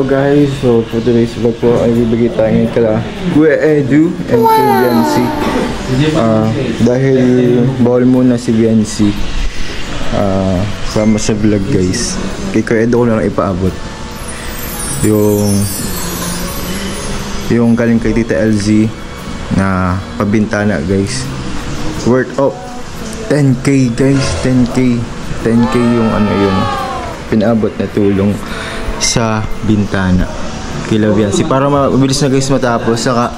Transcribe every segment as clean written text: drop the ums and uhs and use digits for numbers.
guys, so for today's vlog po ay bibigay tayo ngayon kala Kuya Edu and kay Biancy. Dahil bawal muna si Biancy sama sa vlog guys. Kay Kuya Edu ko lang ipaabot yung galing kay Tita LZ na pabintana guys. Worth of 10k guys, 10k yung yung pinaabot na tulong sa bintana kila Biancy para mabilis na guys matapos. Saka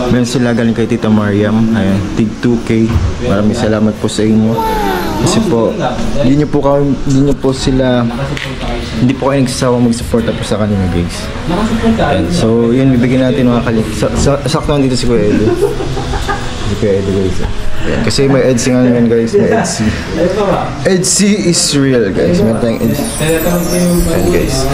meron sila galing kay Tita Mariam, ayan, tig 2k. Maraming salamat po sa inyo kasi po hindi nyo po sila, hindi po kayo nagsasawang mag-support po sa kanila guys. Ayan, so yun, bibigyan natin mga kalik. Sakto dito si Kuya Edu. Si Kuya Edu guys. Ayan, kasi may EDC nga naman guys, may EDC. EDC is real guys, may tayong EDC. Ayan guys.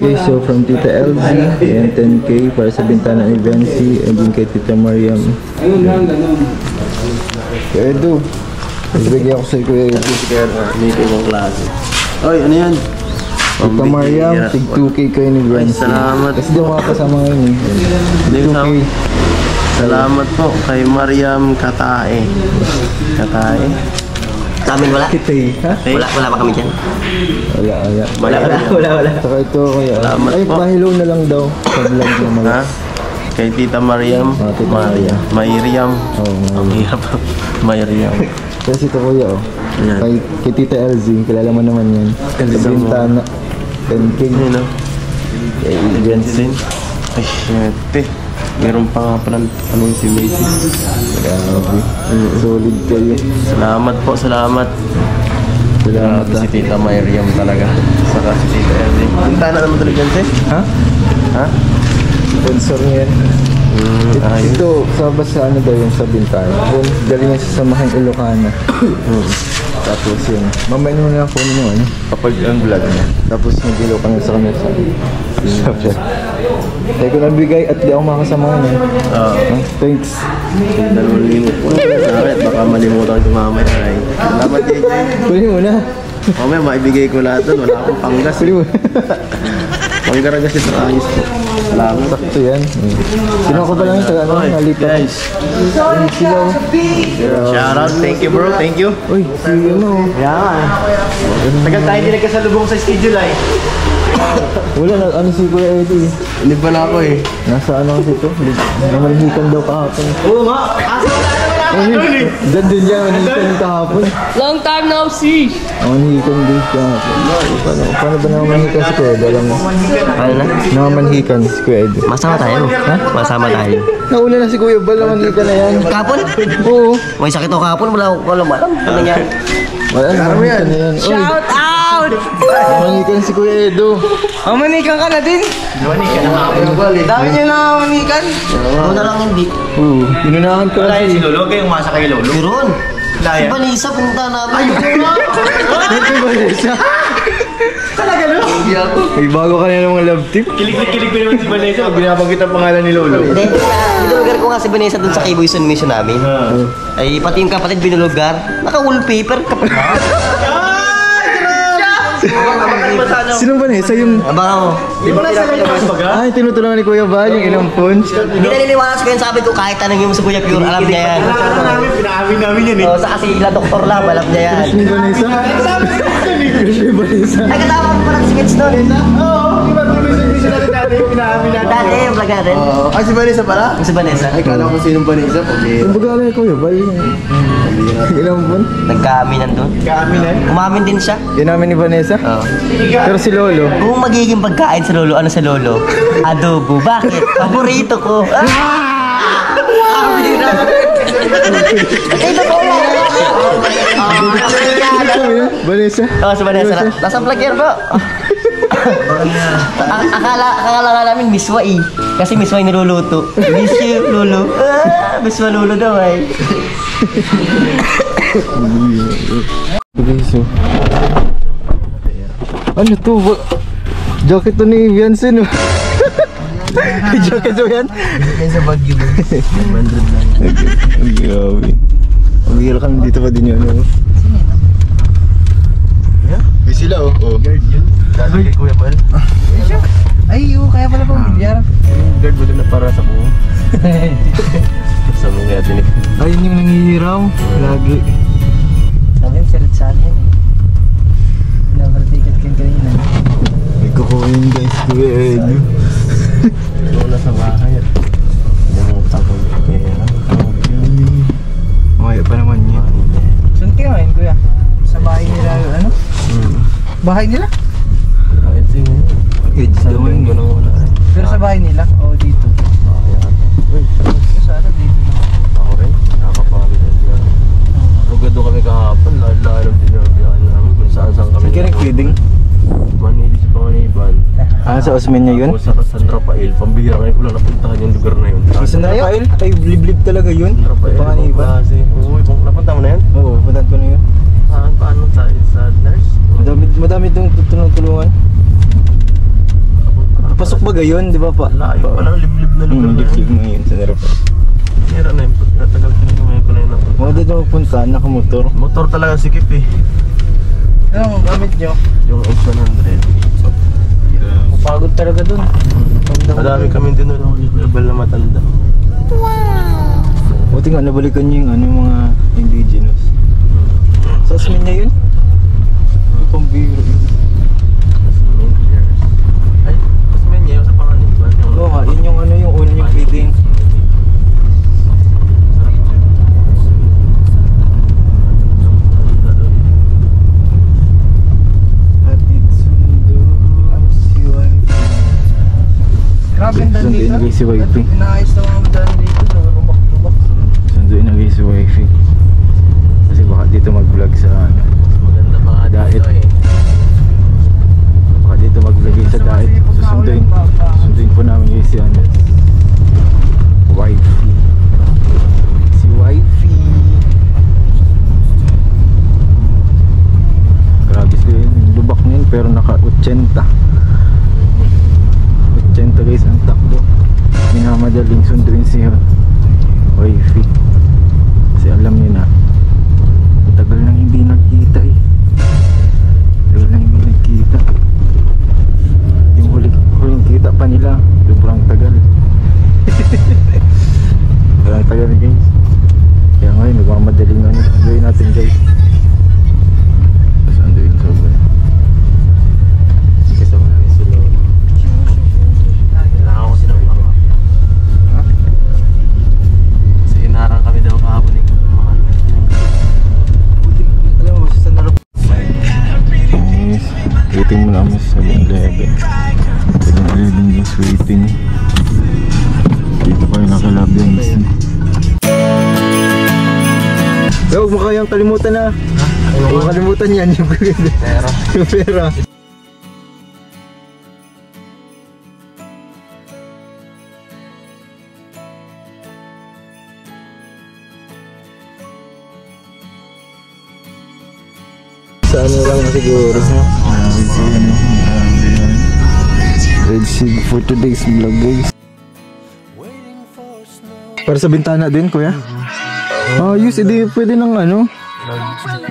Okay, so from Tita LZ, ayan 10k para sa bintana ni Biancy, and din kay Tita Mariam. Kuya Edu, bibigyan ako sa Kuya Edu. Dito yung klase. Oy, ano yan? Tita Mariam, tig 2k kayo ni Biancy. Salamat. Kasi di ako makakasama ngayon eh. 2k. Salamat po kay Mariam Katae. Katae? Sa amin wala? Kitay, ha? Wala pa kami dyan. Wala. Saka ito kuya. Salamat ay, po. pahilo na lang daw sa vlog naman. Ha? Kay Tita Mariam. Tita Mariam. Mayriam. Oo, Mayriam. kasi ito kuya oh. Ayan. Kay Tita LZ, kilala mo naman yan. Sa bintana. 10k. Ano? Kay Jensen. Ay, shit. Meron pa nga pala si Macy. Grabe. Solid kayo. Salamat po, salamat. Salamat Si Tita Mayriam talaga. Saka si Tita Ellie. Bintana naman talaga dyan, Sis? ha? Ha? Sponsor niya yan. Ayun. Ito, sa ano daw yung sa bintana. Kung galing yan sa Samahan Ilocana. Tapos yun. Mamaya mo na kunin mo ano. Kapag ang vlog niya. Tapos nag-ilaw ka na sa kanya sa vlog. Tayo ko nabigay at di ako makasama ngayon. Thanks. Nalulimot po. Bakit? Baka malimutan ko mamaya. Ay. Salamat, JJ. Kunin mo na. Mamaya, maibigay ko lahat doon. Wala akong panggas. Kunin mo. Panggaragas ito ayos po. Salamat. Sakto yan. Sino ko ba lang yung taga ano? Nalipat. Guys. Sila. Shout out. Thank you, bro. Thank you. Uy, si ano. Yan. Tagal tayo hindi nagkasalubong sa schedule ay. Wala na, ano si Kuya Edu eh. Hindi pa na ako eh. Nasa ano kasi ito? Namanhikan daw kahapon. Oo nga. Asa wala naman ako. Diyan din yan, manhikan kahapon. Long time no see. Manhikan din kahapon. Paano ba namamanhikan si Kuya Edu? Alam mo? Ano na? Namamanhikan si Kuya Edu. Masama tayo. Ha? Masama tayo. Nauna na si Kuya Bal, namanhikan na yan. Kapon? Oo. May sakit ako kapon. Wala alam. Ano nangyari? Wala, namanhikan na yan. Uy, Shout out! namanhikan si Kuya Edu. Manikan ka na din. Dami niyo na manikan. Ako na lang hindi. Oo, inunahan ko kasi. Lolo, kayong masa kay Lolo. Meron. Si Vanessa, punta namin. Ito ba Vanessa? Talaga no? May bago ka na ng mga love tip. Kilig ko naman si Vanessa pag binabanggit ang pangalan ni Lolo. Hindi. Binulugar ko nga si Vanessa dun sa Kiboy Sun Mission namin. Ay, pati yung kapatid binulugar. Naka-wallpaper. Sino Vanessa? Yung... Abangan mo. Di ba nasa labas baga? Ay, tinutulungan ni Kuya Bal yung ilang pons. Hindi na niliwanag sa kanya. Sabi ko, kahit tanongin mo sa Kuya Pure, alam niya yan. Pinaamin namin yan eh. O, sa kasi ila doktor lang, alam niya yan. Ni Vanessa? Crush ni Vanessa. Ay, katama ko pala si Kids doon. Oo, di ba pinaamin natin? Pinaamin natin. Dati, yung vlog natin. Ay, si Vanessa pala? Yung si Vanessa. Ay, kala ko sinong Vanessa. Ang baga ni Kuya Bal yung ilang pons. Nagkaaminan doon. Kaaminan? Umamin din siya. Yun namin ni Vanessa. Oo. Pero si Lolo. Kung magiging pagkain sa lolo, ano sa lolo? Adobo. Bakit? Paborito ko. Ito po yan. Vanessa? Oo, sa Vanessa. Nasa vlog yan bro. Akala nga namin miswa eh. Kasi miswa yung niluluto. Miss you, lolo. Miswa lolo daw eh. Okay, so... Ano to? Jacket to ni Biancy no? Jacket to yan? Kaya sa Baguio. 100 lang. Grabe. Pag-hira kami dito pa din yun. May sila oh. Guard yun. Dati kay Kuya Bal. Ay, kaya pala pamilyar. Yung guard mo doon na para sa buong. Sa buong kaya tinik. Ayun yung nanghihiraw. Lagi. Sabi yung sirit sa akin eh. Pinabartikat kayo kanina. May kukuhin guys. Kuya Edu. Doon na sa bahay. Hindi mo tapon. Mamaya pa naman yun. Saan kayo ngayon, kuya? Sa bahay nila, ano? Bahay nila? Kahit sino yun. Edge daw yun. Pero sa bahay nila? O dito? Uy, Sana dito. ako rin. Nakakapagod na siya. Rugado kami kahapon. Lahat-lahat din yung biyahan namin. Kung saan-saan kami. Sige nag-feeding. Manili sa Pangaliban. Sa Osmeña yun? Tapos sa San Rafael. Pambihira ngayon ko lang napuntahan yung lugar na yun. Sa Rafael? Ay, liblib talaga yun. San Rafael. Panganiban. Oo, napunta mo na yan? Oo, puntan ko na yun. Paano sa nurse? Madami itong tutulungan. Pasok ba gayon, di ba pa? Layo pa lang, liblib na lugar na Liblib yun. ngayon sa Rafael. Hira na yun. Natagal ko na kumain ko na yun napunta. Mga dito magpunta, nakamotor. Motor talaga sikip eh. Anong gamit nyo? Yung X100. Mapagod talaga dun. Madami kami din ulang level na matanda. Buti nga nabalikan niyo yung ano, mga indigenous. Sa Osmeña yun? Yung pambiro yun. Ay, mas may niya sa Pangaliban. Oo nga, yun yung ano, yung una yung feeding. Atid sundo si wife. Grabe ang daan dito. Sunduin si wife. Inaayos na mga daan dito. Rubak-rubak. Sunduin na si wife. Kasi baka dito mag-vlog sa ano. Maganda mga dito eh. Baka dito mag-vlog sa diet. Susunduin po namin guys si ano. Wifey. Si wifey. Grabe sila yun. Lubak na yun pero naka 80. 80 guys ang takbo. Minamadaling sunduin si wifey. Kasi alam niyo na. Tagal nang hindi nagkita eh. Tagal nang hindi nagkita. Yung huling kita pa nila sobrang tagal. Sobrang tagal guys. Kaya ngayon nagmamadaling ano. Gawin natin guys. Tapos anduin sobrang. Kasama namin sila. Kailangan ko sinabang. Ha? Kasi inarang kami daw kahapon eh. Alam mo, sa narap. Yes, waiting mo namin sa 7-Eleven. 7-Eleven guys, waiting. Dito pa yung nakalab yan guys. Huwag mo kayang kalimutan na. Huwag mo kalimutan yan. Yung pera. Yung pera. Sa ano lang siguro. Red Seed for today's vlog guys. Para sa bintana din kuya? Ayos, hindi pwede ng ano.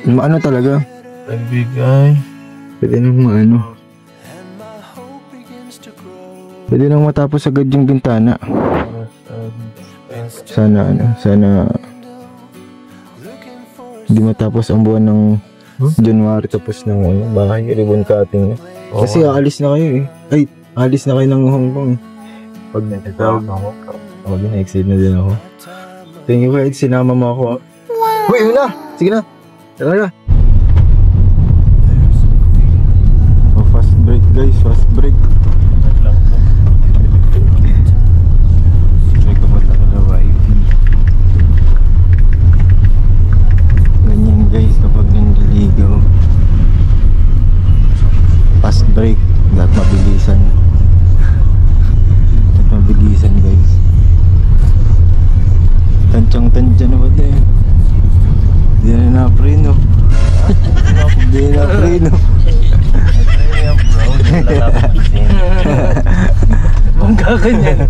Maano talaga. Nagbigay. Pwede nang maano. Pwede nang matapos agad yung bintana. Sana ano, sana hindi matapos ang buwan ng January tapos ng ano, bahay ribbon cutting. Kasi aalis na kayo eh. Ay, aalis na kayo ng Hong Kong. Pag nagtatawag ako, na-excited na din ako. Thank you guys, sinama mo ako. Uy, yun na! Sige na! Tara na! Oh, fast break guys, fast break. May kumata ka na wifi. Ganyan guys kapag nanliligaw. Fast break, dapat mabilisan. Dapat mabilisan guys. Tansang-tansya na ba tayo? Hindi na na-preno. Hindi na na-preno. Bro, hindi ko lang napapansin. Ang kaganyan.